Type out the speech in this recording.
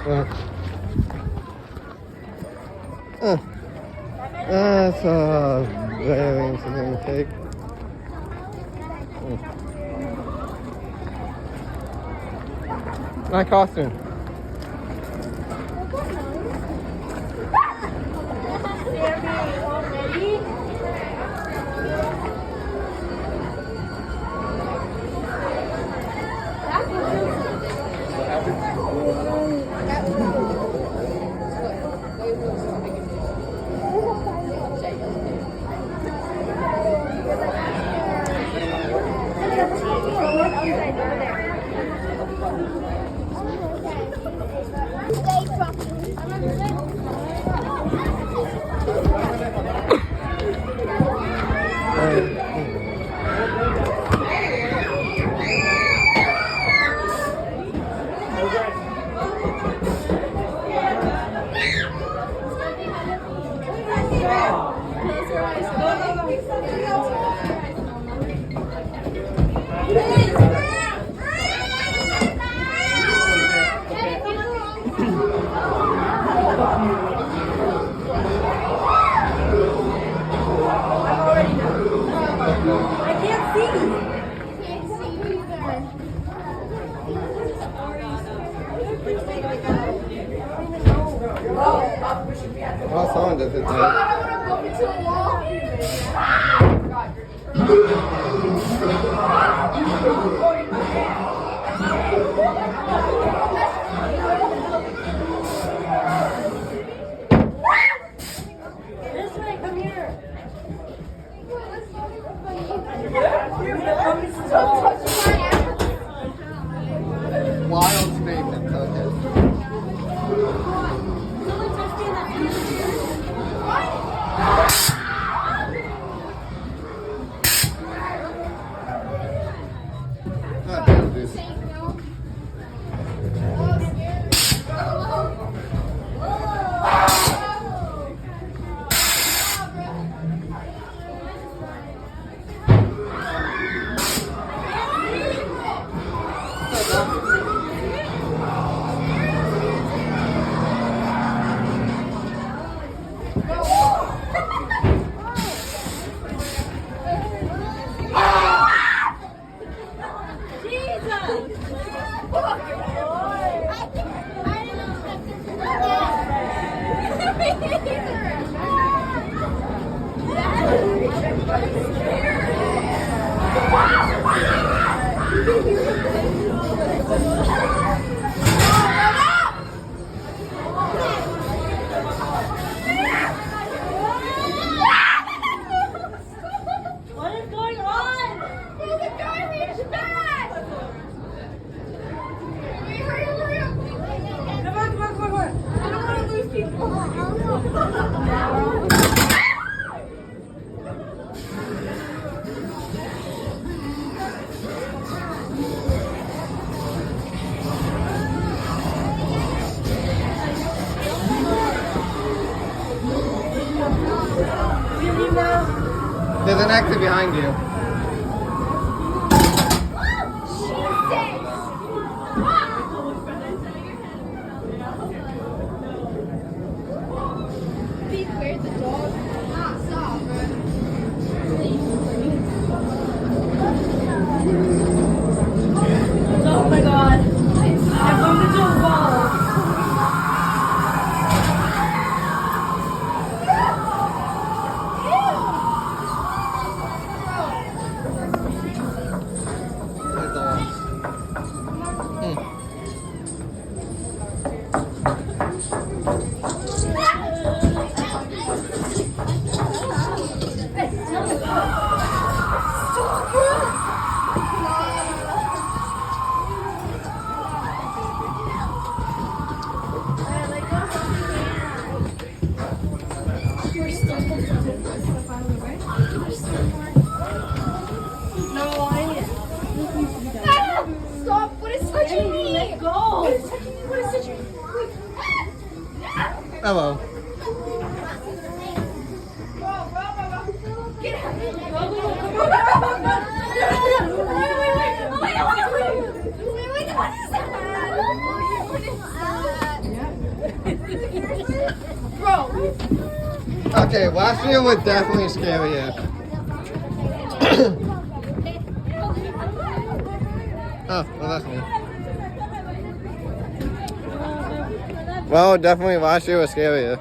That's a very interesting take. My costume. What song does it Wild statements, okay. There's an exit behind you. Oh my god. I bumped into a wall. Stop! What is touching me? Let go! What is touching me? What is touching me? Hello. Get out! Go, go, go, come on! Wait, what is that? What is that? Okay, last year would definitely scare you. Oh, well that's me. Well, definitely last year was scarier.